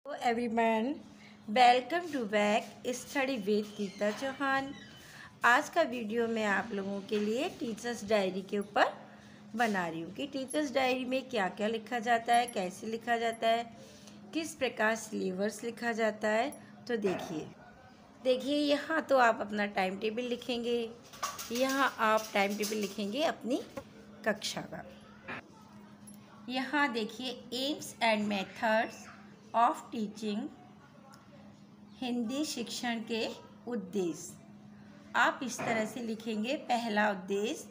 Hello everyone, welcome to back study with Geeta Chauhan. आज का video मैं आप लोगों के लिए टीचर्स डायरी के ऊपर बना रही हूँ कि टीचर्स डायरी में क्या क्या लिखा जाता है, कैसे लिखा जाता है, किस प्रकार सिलेबस लिखा जाता है। तो देखिए यहाँ तो आप अपना टाइम टेबल लिखेंगे, यहाँ आप टाइम टेबल लिखेंगे अपनी कक्षा का। यहाँ देखिए AIIMS and methods of teaching, Hindi शिक्षण के उद्देश्य। आप इस तरह से लिखेंगे। पहला उद्देश्य,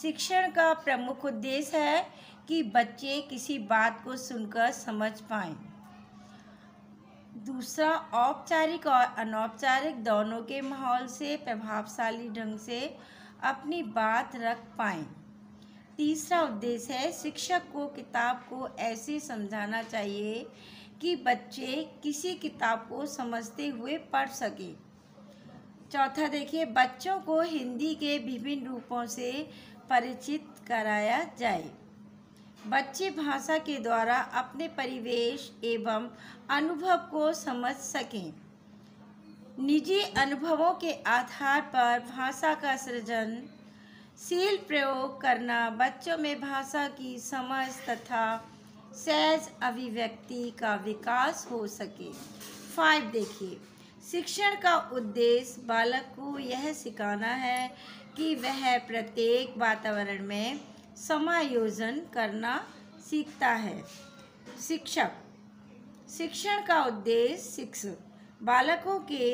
शिक्षण का प्रमुख उद्देश्य है कि बच्चे किसी बात को सुनकर समझ पाएं। दूसरा, औपचारिक और अनौपचारिक दोनों के माहौल से प्रभावशाली ढंग से अपनी बात रख पाएं। तीसरा उद्देश्य है, शिक्षक को किताब को ऐसे समझाना चाहिए कि बच्चे किसी किताब को समझते हुए पढ़ सकें। चौथा देखिए, बच्चों को हिंदी के विभिन्न रूपों से परिचित कराया जाए। बच्चे भाषा के द्वारा अपने परिवेश एवं अनुभव को समझ सकें। निजी अनुभवों के आधार पर भाषा का सृजनशील प्रयोग करना बच्चों में भाषा की समझ तथा सहज अभिव्यक्ति का विकास हो सके। 5 देखिए, शिक्षण का उद्देश्य बालक को यह सिखाना है कि वह प्रत्येक वातावरण में समायोजन करना सीखता है। शिक्षण का उद्देश्य बालकों के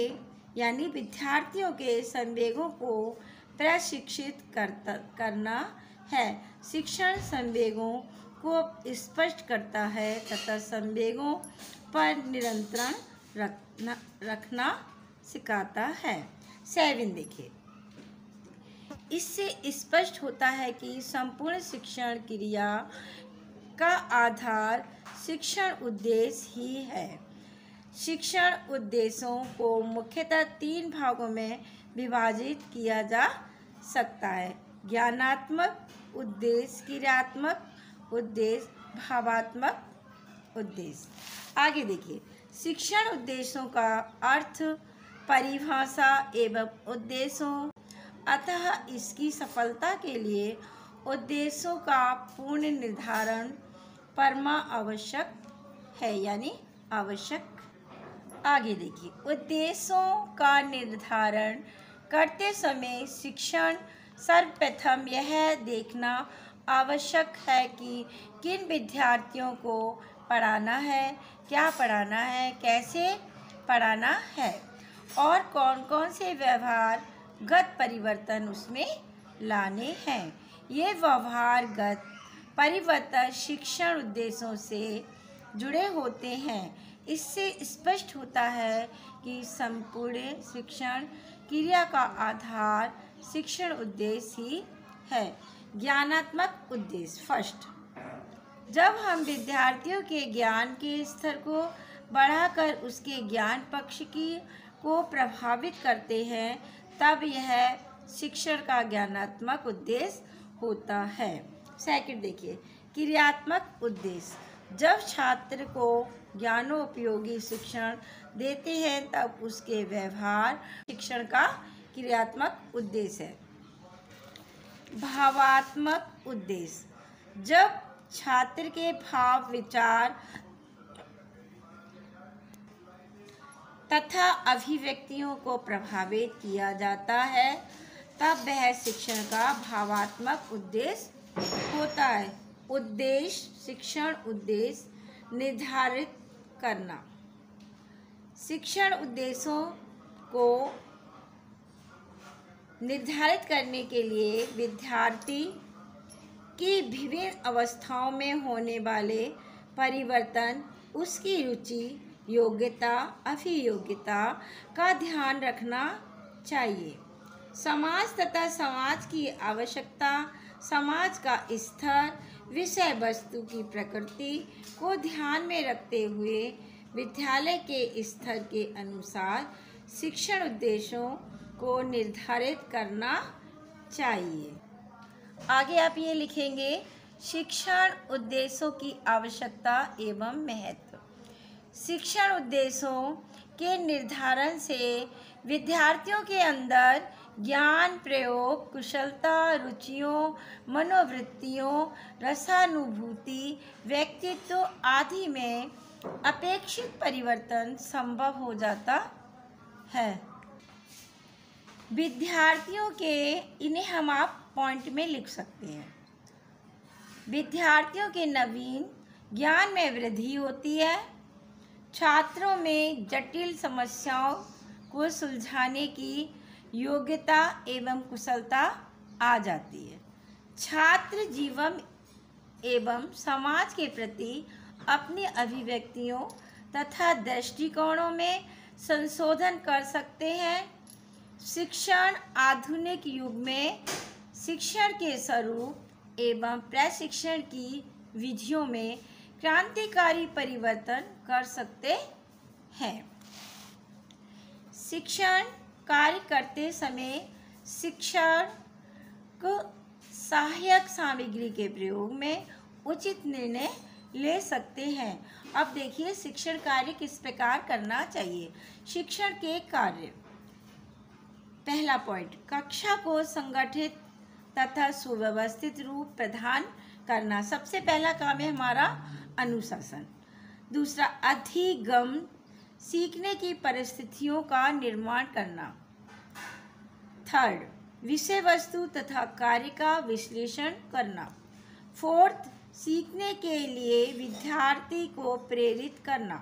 यानी विद्यार्थियों के संवेगों को प्रशिक्षित करना है। शिक्षण संवेगों को स्पष्ट करता है तथा संवेगों पर नियंत्रण रखना सिखाता है। 7 देखिए, इससे स्पष्ट होता है कि संपूर्ण शिक्षण क्रिया का आधार शिक्षण उद्देश्य ही है। शिक्षण उद्देश्यों को मुख्यतः 3 भागों में विभाजित किया जा सकता है: ज्ञानात्मक उद्देश्य, क्रियात्मक उद्देश्य, भावात्मक उद्देश्य। आगे देखिए, शिक्षण उद्देश्यों का अर्थ, परिभाषा एवं उद्देश्यों। अतः इसकी सफलता के लिए उद्देश्यों का पूर्ण निर्धारण परमा आवश्यक है, यानी आवश्यक। आगे देखिए, उद्देश्यों का निर्धारण करते समय शिक्षण सर्वप्रथम यह देखना आवश्यक है कि किन विद्यार्थियों को पढ़ाना है, क्या पढ़ाना है, कैसे पढ़ाना है और कौन कौन से व्यवहारगत परिवर्तन उसमें लाने हैं। ये व्यवहारगत परिवर्तन शिक्षण उद्देश्यों से जुड़े होते हैं। इससे स्पष्ट होता है कि संपूर्ण शिक्षण क्रिया का आधार शिक्षण उद्देश्य ही है। ज्ञानात्मक उद्देश्य। फर्स्ट, जब हम विद्यार्थियों के ज्ञान के स्तर को बढ़ाकर उसके ज्ञान पक्ष को प्रभावित करते हैं, तब यह शिक्षण का ज्ञानात्मक उद्देश्य होता है। सेकंड देखिए, क्रियात्मक उद्देश्य। जब छात्र को ज्ञानोपयोगी शिक्षण देते हैं तब उसके व्यवहार शिक्षण का क्रियात्मक उद्देश्य है। भावात्मक उद्देश्य। जब छात्र के भाव, विचार तथा अभिव्यक्तियों को प्रभावित किया जाता है तब वह शिक्षण का भावात्मक उद्देश्य होता है। उद्देश्य, शिक्षण उद्देश्य निर्धारित करना। शिक्षण उद्देश्यों को निर्धारित करने के लिए विद्यार्थी की विभिन्न अवस्थाओं में होने वाले परिवर्तन, उसकी रुचि, योग्यता, अभियोग्यता का ध्यान रखना चाहिए। समाज तथा समाज की आवश्यकता, समाज का स्तर, विषय वस्तु की प्रकृति को ध्यान में रखते हुए विद्यालय के स्तर के अनुसार शिक्षण उद्देश्यों को निर्धारित करना चाहिए। आगे आप ये लिखेंगे, शिक्षण उद्देश्यों की आवश्यकता एवं महत्व। शिक्षण उद्देश्यों के निर्धारण से विद्यार्थियों के अंदर ज्ञान, प्रयोग, कुशलता, रुचियों, मनोवृत्तियों, रसानुभूति, व्यक्तित्व आदि में अपेक्षित परिवर्तन संभव हो जाता है। विद्यार्थियों के इन्हें हम आप पॉइंट में लिख सकते हैं। विद्यार्थियों के नवीन ज्ञान में वृद्धि होती है। छात्रों में जटिल समस्याओं को सुलझाने की योग्यता एवं कुशलता आ जाती है। छात्र जीवन एवं समाज के प्रति अपनी अभिव्यक्तियों तथा दृष्टिकोणों में संशोधन कर सकते हैं। शिक्षण आधुनिक युग में शिक्षण के स्वरूप एवं प्रशिक्षण की विधियों में क्रांतिकारी परिवर्तन कर सकते हैं। शिक्षण कार्य करते समय शिक्षक सहायक सामग्री के प्रयोग में उचित निर्णय ले सकते हैं। अब देखिए शिक्षण कार्य किस प्रकार करना चाहिए। शिक्षण के कार्य, पहला पॉइंट, कक्षा को संगठित तथा सुव्यवस्थित रूप प्रदान करना। सबसे पहला काम है हमारा अनुशासन। दूसरा, अधिगम, सीखने की परिस्थितियों का निर्माण करना। थर्ड, विषय वस्तु तथा कार्य का विश्लेषण करना। फोर्थ, सीखने के लिए विद्यार्थी को प्रेरित करना।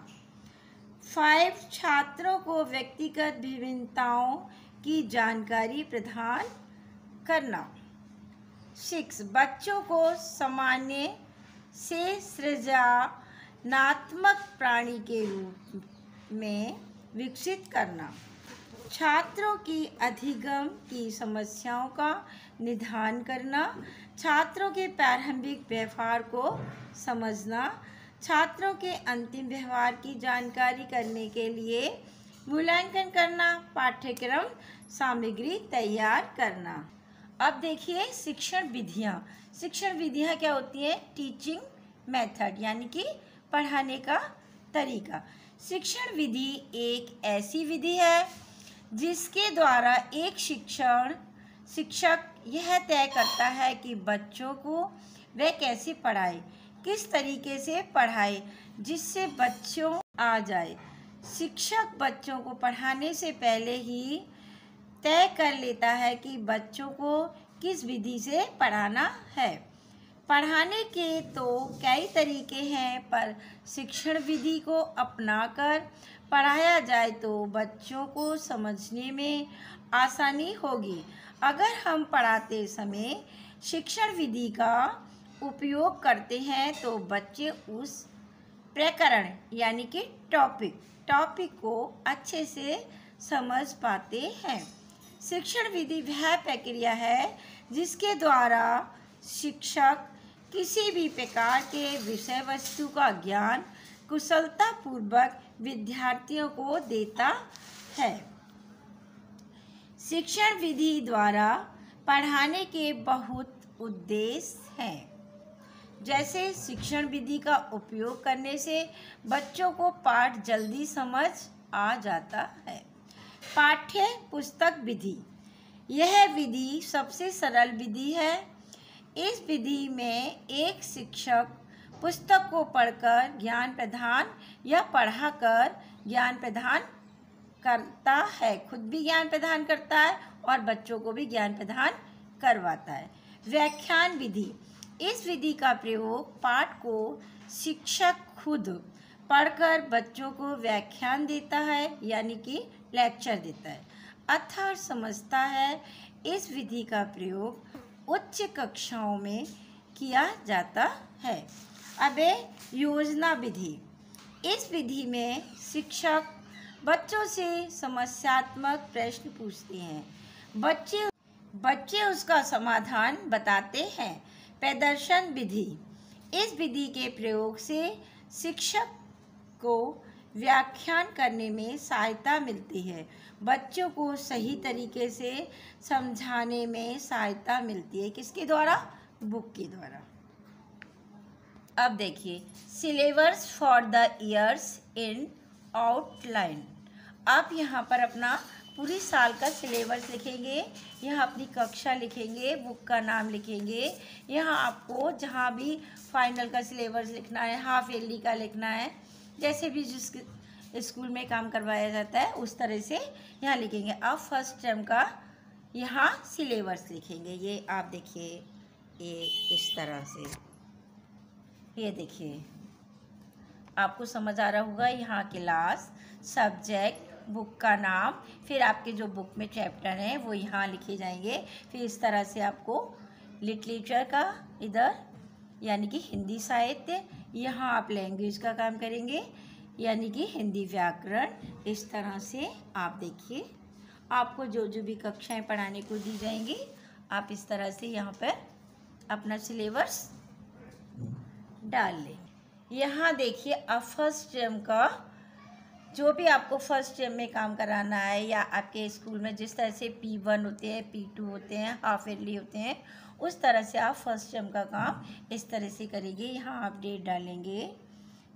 5, छात्रों को व्यक्तिगत विभिन्नताओं की जानकारी प्रदान करना। 6, बच्चों को सामान्य से सृजनात्मक प्राणी के रूप में विकसित करना। छात्रों की अधिगम की समस्याओं का निदान करना। छात्रों के प्रारंभिक व्यवहार को समझना। छात्रों के अंतिम व्यवहार की जानकारी करने के लिए मूल्यांकन करना। पाठ्यक्रम सामग्री तैयार करना। अब देखिए शिक्षण विधियाँ। शिक्षण विधियाँ क्या होती हैं? टीचिंग मेथड यानी कि पढ़ाने का तरीका। शिक्षण विधि एक ऐसी विधि है जिसके द्वारा एक शिक्षक यह तय करता है कि बच्चों को वह कैसे पढ़ाए, किस तरीके से पढ़ाए जिससे बच्चों आ जाए। शिक्षक बच्चों को पढ़ाने से पहले ही तय कर लेता है कि बच्चों को किस विधि से पढ़ाना है। पढ़ाने के तो कई तरीके हैं, पर शिक्षण विधि को अपनाकर पढ़ाया जाए तो बच्चों को समझने में आसानी होगी। अगर हम पढ़ाते समय शिक्षण विधि का उपयोग करते हैं तो बच्चे उस प्रकरण यानी कि टॉपिक को अच्छे से समझ पाते हैं। शिक्षण विधि वह प्रक्रिया है जिसके द्वारा शिक्षक किसी भी प्रकार के विषय वस्तु का ज्ञान कुशलतापूर्वक विद्यार्थियों को देता है। शिक्षण विधि द्वारा पढ़ाने के बहुत उद्देश्य हैं। जैसे शिक्षण विधि का उपयोग करने से बच्चों को पाठ जल्दी समझ आ जाता है। पाठ्य पुस्तक विधि, यह विधि सबसे सरल विधि है। इस विधि में एक शिक्षक पुस्तक को पढ़कर ज्ञान प्रदान या पढ़ाकर ज्ञान प्रदान करता है, खुद भी ज्ञान प्रदान करता है और बच्चों को भी ज्ञान प्रदान करवाता है। व्याख्यान विधि, इस विधि का प्रयोग पाठ को शिक्षक खुद पढ़कर बच्चों को व्याख्यान देता है यानी कि लेक्चर देता है अर्थात समझता है। इस विधि का प्रयोग उच्च कक्षाओं में किया जाता है। अब योजना विधि, इस विधि में शिक्षक बच्चों से समस्यात्मक प्रश्न पूछते हैं, बच्चे उसका समाधान बताते हैं। प्रदर्शन विधि, इस विधि के प्रयोग से शिक्षक को व्याख्यान करने में सहायता मिलती है। बच्चों को सही तरीके से समझाने में सहायता मिलती है। किसके द्वारा? बुक के द्वारा। अब देखिए syllabus for the years in outline. आप यहाँ पर अपना पूरी साल का सिलेबस लिखेंगे, यहाँ अपनी कक्षा लिखेंगे, बुक का नाम लिखेंगे। यहाँ आपको जहाँ भी फाइनल का सिलेबस लिखना है, हाफ ईयरली का लिखना है, जैसे भी जिस स्कूल में काम करवाया जाता है उस तरह से यहाँ लिखेंगे। अब फर्स्ट टर्म का यहाँ सिलेबस लिखेंगे। ये आप देखिए, ये इस तरह से, ये देखिए आपको समझ आ रहा होगा। यहाँ क्लास, सब्जेक्ट, बुक का नाम, फिर आपके जो बुक में चैप्टर हैं वो यहाँ लिखे जाएंगे। फिर इस तरह से आपको लिटरेचर का इधर यानी कि हिंदी साहित्य, यहाँ आप लैंग्वेज का काम करेंगे यानी कि हिंदी व्याकरण। इस तरह से आप देखिए आपको जो जो भी कक्षाएं पढ़ाने को दी जाएंगी आप इस तरह से यहाँ पर अपना सिलेबस डाल लें। यहाँ देखिए अब फर्स्ट टर्म का जो भी आपको फर्स्ट टर्म में काम कराना है या आपके स्कूल में जिस तरह से P1 होते हैं, P2 होते हैं, हाफ ईयरली होते हैं, उस तरह से आप फर्स्ट टर्म का काम इस तरह से करेंगे। यहाँ आप डेट डालेंगे,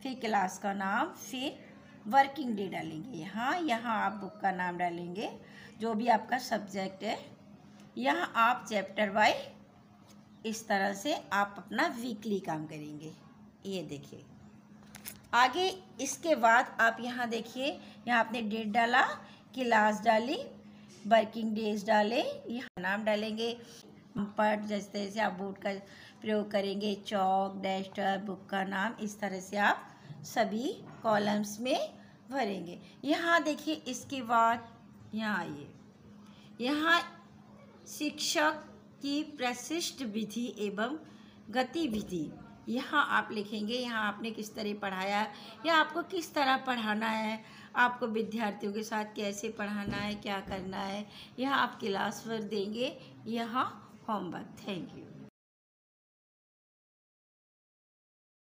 फिर क्लास का नाम, फिर वर्किंग डे डालेंगे। यहाँ आप बुक का नाम डालेंगे, जो भी आपका सब्जेक्ट है। यहाँ आप चैप्टर वाइज इस तरह से आप अपना वीकली काम करेंगे। ये देखिए आगे इसके बाद आप यहाँ देखिए, यहाँ आपने डेट डाला, क्लास डाली, वर्किंग डेज डाले, यहाँ नाम डालेंगे पर जैसे जैसे आप बोर्ड का प्रयोग करेंगे, चौक, डस्टर, बुक का नाम, इस तरह से आप सभी कॉलम्स में भरेंगे। यहाँ देखिए इसके बाद यहाँ आइए, यहाँ शिक्षक की प्रशिष्ट विधि एवं गतिविधि यहाँ आप लिखेंगे। यहाँ आपने किस तरह पढ़ाया या आपको किस तरह पढ़ाना है, आपको विद्यार्थियों के साथ कैसे पढ़ाना है, क्या करना है, यहाँ आप क्लास वर्क देंगे, यहाँ होमवर्क। Thank you.